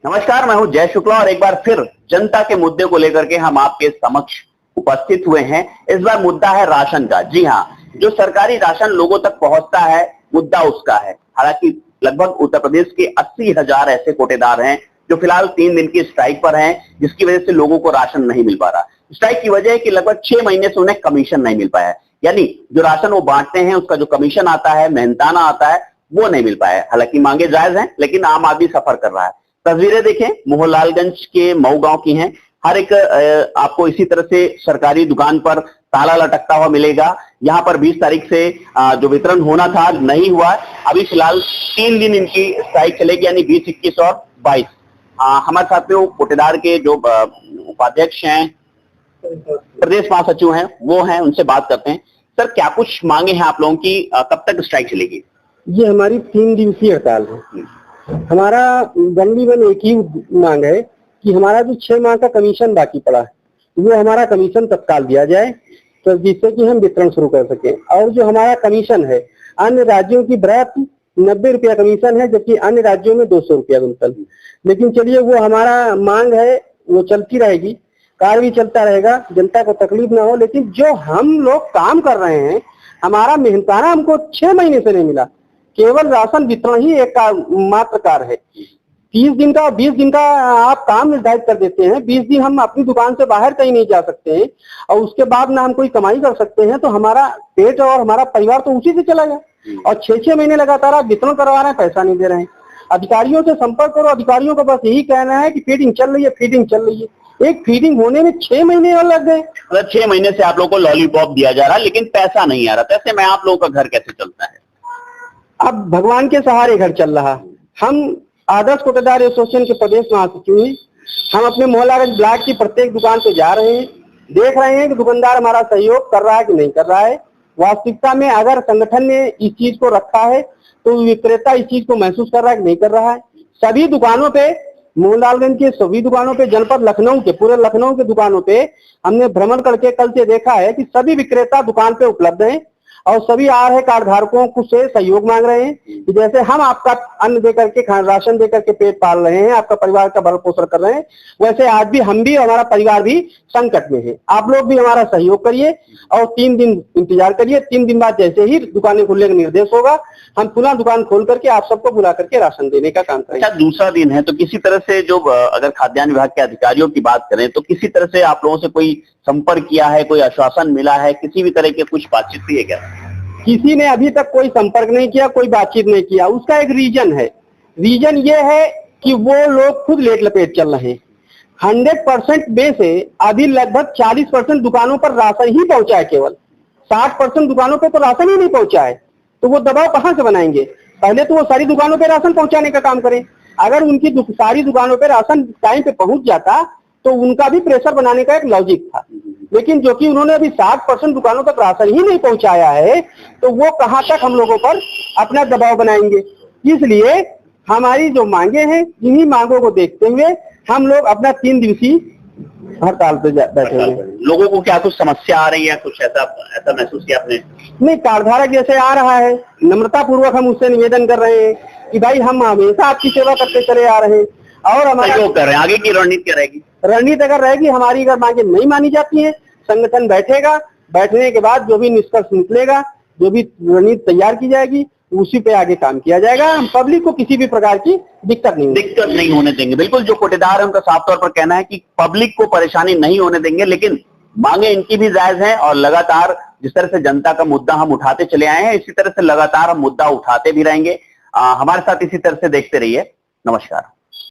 नमस्कार, मैं हूं जय शुक्ला और एक बार फिर जनता के मुद्दे को लेकर के हम आपके समक्ष उपस्थित हुए हैं। इस बार मुद्दा है राशन का। जी हां, जो सरकारी राशन लोगों तक पहुंचता है मुद्दा उसका है। हालांकि लगभग उत्तर प्रदेश के 80,000 ऐसे कोटेदार हैं जो फिलहाल 3 दिन की स्ट्राइक पर हैं, जिसकी वजह से लोगों को राशन नहीं मिल पा रहा। स्ट्राइक की वजह है कि लगभग 6 महीने से उन्हें कमीशन नहीं मिल पाया है, यानी जो राशन वो बांटते हैं उसका जो कमीशन आता है, मेहनताना आता है, वो नहीं मिल पाया है। हालांकि मांगे जायज हैं, लेकिन आम आदमी सफर कर रहा है। तस्वीरें देखें, मोहनलालगंज के मऊ गांव की हैं। हर एक आपको इसी तरह से सरकारी दुकान पर ताला लटकता हुआ मिलेगा। यहां पर 20 तारीख से जो वितरण होना था नहीं हुआ। अभी फिलहाल 3 दिन इनकी स्ट्राइक चलेगी, यानी 20, 21 और 22। हमारे साथ में वो कोटेदार के जो उपाध्यक्ष हैं, प्रदेश महासचिव हैं, वो हैं, उनसे बात करते हैं। सर, क्या कुछ मांगे हैं आप लोगों की? कब तक स्ट्राइक चलेगी? ये हमारी 3 दिवसीय हड़ताल है। हमारा बन एक ही मांग है कि हमारा जो 6 माह का कमीशन बाकी पड़ा है वो हमारा कमीशन तत्काल दिया जाए, तो जिससे कि हम वितरण शुरू कर सकें। और जो हमारा कमीशन है, अन्य राज्यों की बरात 90 रुपया कमीशन है, जबकि अन्य राज्यों में 200 रुपया कुंतल। लेकिन चलिए, वो हमारा मांग है, वो चलती रहेगी, कार्य भी चलता रहेगा, जनता को तकलीफ ना हो। लेकिन जो हम लोग काम कर रहे हैं, हमारा मेहनताना हमको 6 महीने से नहीं मिला। केवल राशन वितरण ही एक मात्र कार्य है। 30 दिन का 20 दिन का आप काम निर्धारित कर देते हैं। 20 दिन हम अपनी दुकान से बाहर कहीं नहीं जा सकते हैं और उसके बाद ना हम कोई कमाई कर सकते हैं, तो हमारा पेट और हमारा परिवार तो उसी से चला गया। और 6-6 महीने लगातार आप वितरण करवा रहे हैं, पैसा नहीं दे रहे हैं। अधिकारियों से संपर्क करो। अधिकारियों का बस यही कहना है कि फीडिंग चल रही है, फीडिंग चल रही है। एक फीडिंग होने में 6 महीने और लग गए। मतलब 6 महीने से आप लोगों को लॉलीपॉप दिया जा रहा है, लेकिन पैसा नहीं आ रहा। ऐसे में आप लोगों का घर कैसे चलता है? अब भगवान के सहारे घर चल रहा। हम आदर्श कोटेदार एसोसिएशन के प्रदेश महासचिव हैं। हम अपने मोहल्लागंज ब्लॉक की प्रत्येक दुकान पे जा रहे हैं, देख रहे हैं कि दुकानदार हमारा सहयोग कर रहा है कि नहीं कर रहा है। वास्तविकता में अगर संगठन ने इस चीज को रखा है तो विक्रेता इस चीज को महसूस कर रहा है कि नहीं कर रहा है। सभी दुकानों पे, मोहनलालगंज के सभी दुकानों पे, जनपद लखनऊ के, पूरे लखनऊ के दुकानों पे हमने भ्रमण करके कल से देखा है कि सभी विक्रेता दुकान पे उपलब्ध हैं और सभी आ रहे कार्ड धारकों को से सहयोग मांग रहे हैं कि जैसे हम आपका अन्न देकर के, राशन देकर के पेट पाल रहे हैं, आपका परिवार का भरण पोषण कर रहे हैं, वैसे आज भी हम भी, हमारा परिवार भी संकट में है। आप लोग भी हमारा सहयोग करिए और 3 दिन इंतजार करिए। 3 दिन बाद जैसे ही दुकानें खुलने का निर्देश होगा, हम पुनः दुकान खोल करके आप सबको बुला करके राशन देने का काम करेंगे। अच्छा, दूसरा दिन है तो किसी तरह से जो अगर खाद्यान्न विभाग के अधिकारियों की बात करें तो किसी तरह से आप लोगों से कोई संपर्क किया है, कोई आश्वासन मिला है, किसी भी तरह की कुछ बातचीत हुई है क्या? किसी ने अभी तक कोई संपर्क नहीं किया, कोई बातचीत नहीं किया। उसका एक रीजन है। रीजन ये है कि वो लोग खुद लेट लपेट चल रहे हैं। 100% में से अभी लगभग 40% दुकानों पर राशन ही पहुंचा है। केवल 60% दुकानों पे तो राशन ही नहीं पहुंचा है। तो वो दबाव कहां से बनाएंगे? पहले तो वो सारी दुकानों पे राशन पहुंचाने का काम करें। अगर उनकी सारी दुकानों पे राशन टाइम पे पहुंच जाता तो उनका भी प्रेशर बनाने का एक लॉजिक था। लेकिन जो कि उन्होंने अभी 60% दुकानों तक राशन ही नहीं पहुंचाया है, तो वो कहां तक हम लोगों पर अपना दबाव बनाएंगे? इसलिए हमारी जो मांगे हैं, इन्हीं मांगों को देखते हुए हम लोग अपना 3 दिवसीय हड़ताल पे बैठे हैं। लोगों को क्या कुछ समस्या आ रही है, कुछ ऐसा महसूस किया आपने? नहीं, कार्डधारक जैसे आ रहा है, नम्रता पूर्वक हम उससे निवेदन कर रहे हैं कि भाई हम हमेशा आपकी सेवा करते चले आ रहे हैं और हमारा कर रहे हैं। आगे की रणनीति क्या रहेगी? रणनीति अगर रहेगी, हमारी अगर मांगे नहीं मानी जाती है, संगठन बैठेगा, बैठने के बाद जो भी निष्कर्ष निकलेगा, जो भी रणनीति तैयार की जाएगी, उसी पे आगे काम किया जाएगा। हम पब्लिक को किसी भी प्रकार की दिक्कत नहीं होने देंगे। बिल्कुल, जो कोटेदार है उनका साफ तौर पर कहना है कि पब्लिक को परेशानी नहीं होने देंगे, लेकिन मांगे इनकी भी जायज हैं और लगातार जिस तरह से जनता का मुद्दा हम उठाते चले आए हैं, इसी तरह से लगातार हम मुद्दा उठाते भी रहेंगे। हमारे साथ इसी तरह से देखते रहिए। नमस्कार।